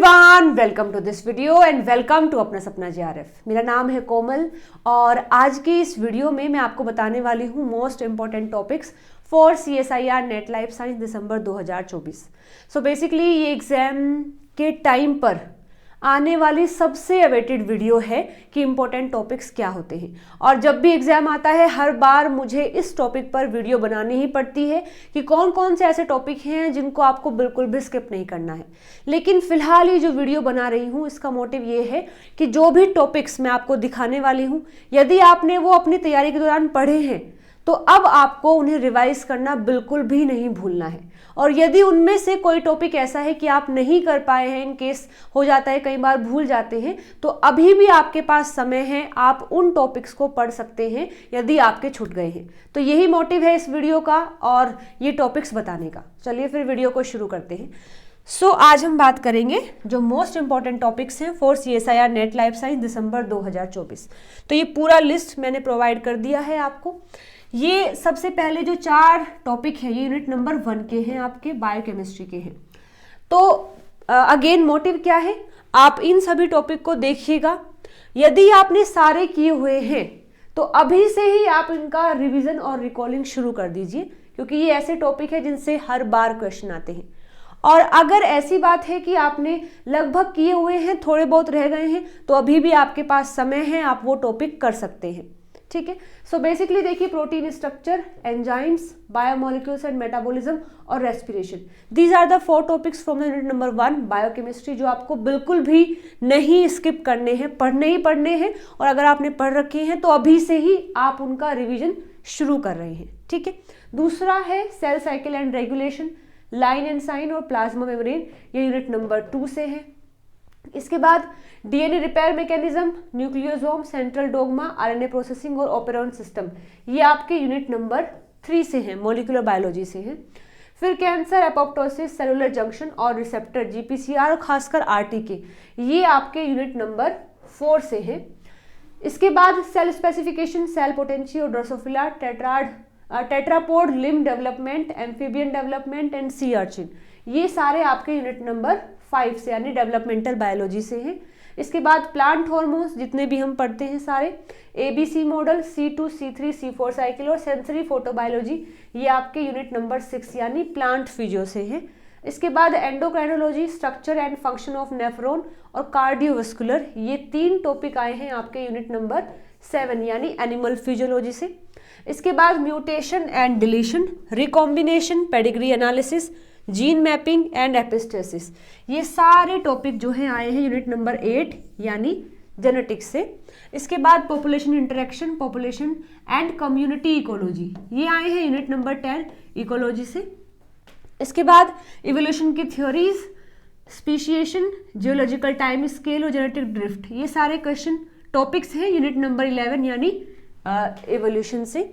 Everyone, welcome to this video and welcome to अपना सपना JRF। मेरा नाम है कोमल और आज की इस वीडियो में मैं आपको बताने वाली हूँ most important topics for CSIR net life science December 2024। So basically ये एग्जाम के टाइम पर आने वाली सबसे अवेटेड वीडियो है कि इंपॉर्टेंट टॉपिक्स क्या होते हैं। और जब भी एग्जाम आता है हर बार मुझे इस टॉपिक पर वीडियो बनानी ही पड़ती है कि कौन कौन से ऐसे टॉपिक हैं जिनको आपको बिल्कुल भी स्किप नहीं करना है। लेकिन फिलहाल ये जो वीडियो बना रही हूँ इसका मोटिव ये है कि जो भी टॉपिक्स मैं आपको दिखाने वाली हूँ, यदि आपने वो अपनी तैयारी के दौरान पढ़े हैं तो अब आपको उन्हें रिवाइज करना बिल्कुल भी नहीं भूलना है। और यदि उनमें से कोई टॉपिक ऐसा है कि आप नहीं कर पाए हैं, इन केस हो जाता है कई बार भूल जाते हैं, तो अभी भी आपके पास समय है, आप उन टॉपिक्स को पढ़ सकते हैं यदि आपके छूट गए हैं। तो यही मोटिव है इस वीडियो का और ये टॉपिक्स बताने का। चलिए फिर वीडियो को शुरू करते हैं। आज हम बात करेंगे जो मोस्ट इंपॉर्टेंट टॉपिक्स हैं for CSIR net life science December 2024। तो ये पूरा लिस्ट मैंने प्रोवाइड कर दिया है आपको। ये सबसे पहले जो 4 टॉपिक है ये यूनिट नंबर 1 के हैं, आपके बायोकेमिस्ट्री के हैं। तो अगेन मोटिव क्या है, आप इन सभी टॉपिक को देखिएगा। यदि आपने सारे किए हुए हैं तो अभी से ही आप इनका रिवीजन और रिकॉलिंग शुरू कर दीजिए, क्योंकि ये ऐसे टॉपिक है जिनसे हर बार क्वेश्चन आते हैं। और अगर ऐसी बात है कि आपने लगभग किए हुए हैं, थोड़े बहुत रह गए हैं, तो अभी भी आपके पास समय है, आप वो टॉपिक कर सकते हैं। ठीक है। सो बेसिकली देखिए, protein structure, enzymes, biomolecules and metabolism और respiration, these are the 4 topics from the unit number 1 biochemistry, जो आपको बिल्कुल भी नहीं स्किप करने हैं, पढ़ने ही पढ़ने हैं। और अगर आपने पढ़ रखे हैं तो अभी से ही आप उनका रिवीजन शुरू कर रहे हैं। ठीक है। दूसरा है cell cycle and regulation, line and sign और प्लाज्मा मेम्ब्रेन, ये यूनिट नंबर 2 से है। इसके बाद DNA repair mechanism, nucleosome, central dogma, RNA processing और ऑपरेरॉन सिस्टम, ये आपके यूनिट नंबर 3 से हैं, मॉलिक्यूलर बायोलॉजी से हैं। फिर कैंसर, एपोप्टोसिस, सेलुलर जंक्शन और रिसेप्टर, GPCR और खासकर RTK, ये आपके यूनिट नंबर 4 से हैं। इसके बाद सेल स्पेसिफिकेशन, सेल पोटेंशियो और Drosophila, tetrapod, limb development, amphibian development and sea urchin, ये सारे आपके यूनिट नंबर 5 से यानी डेवलपमेंटल बायोलॉजी से हैं। इसके बाद प्लांट हार्मोन्स जितने भी हम पढ़ते हैं सारे, ABC model, C2, C3, C4 cycle और सेंसरी फोटोबायोलॉजी, ये आपके यूनिट नंबर 6 यानी प्लांट फिजियो से हैं। इसके बाद endocrinology, structure and function of nephron और कार्डियोवास्कुलर, ये 3 टॉपिक आए हैं आपके यूनिट नंबर 7 यानी एनिमल फिजियोलॉजी से। इसके बाद mutation and deletion, recombination, pedigree analysis, gene mapping and epistasis, ये सारे टॉपिक जो हैं आए हैं यूनिट नंबर 8 यानी जेनेटिक्स से। इसके बाद population interaction, population and community ecology, ये आए हैं यूनिट नंबर 10 इकोलॉजी से। इसके बाद इवोल्यूशन की theories, speciation, geological time scale और जेनेटिक ड्रिफ्ट, ये सारे क्वेश्चन टॉपिक्स हैं यूनिट नंबर 11 यानी इवोल्यूशन से।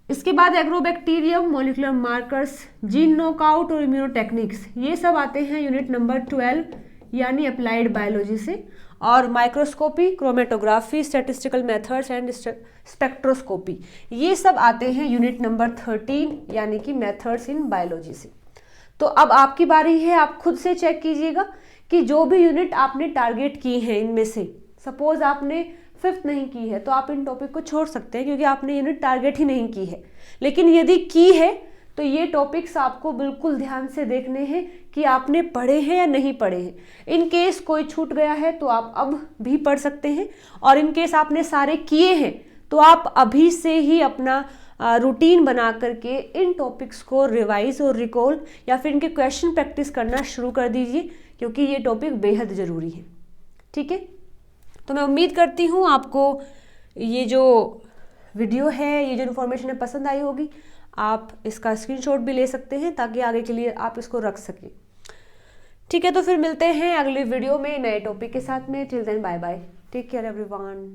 इसके बाद agrobacterium, molecular markers, gene knockout और इम्यूनोटेक्निक्स, ये सब आते हैं यूनिट नंबर 12 यानी अप्लाइड बायोलॉजी से। और microscopy, chromatography, statistical methods and spectroscopy, ये सब आते हैं यूनिट नंबर 13 यानी कि मेथड्स इन बायोलॉजी से। तो अब आपकी बारी है, आप खुद से चेक कीजिएगा कि जो भी यूनिट आपने टारगेट की है इनमें से, सपोज आपने 5th नहीं की है तो आप इन टॉपिक को छोड़ सकते हैं, क्योंकि आपने यूनिट टारगेट ही नहीं की है। लेकिन यदि की है तो ये टॉपिक्स आपको बिल्कुल ध्यान से देखने हैं कि आपने पढ़े हैं या नहीं पढ़े हैं। इन केस कोई छूट गया है तो आप अब भी पढ़ सकते हैं, और इन केस आपने सारे किए हैं तो आप अभी से ही अपना रूटीन बना करके इन टॉपिक्स को रिवाइज और रिकॉल या फिर इनके क्वेश्चन प्रैक्टिस करना शुरू कर दीजिए, क्योंकि ये टॉपिक बेहद ज़रूरी है। ठीक है। तो मैं उम्मीद करती हूँ आपको ये जो वीडियो है, ये जो इन्फॉर्मेशन है पसंद आई होगी। आप इसका स्क्रीनशॉट भी ले सकते हैं ताकि आगे के लिए आप इसको रख सकें। ठीक है, तो फिर मिलते हैं अगले वीडियो में नए टॉपिक के साथ में। Till then bye bye, take care everyone.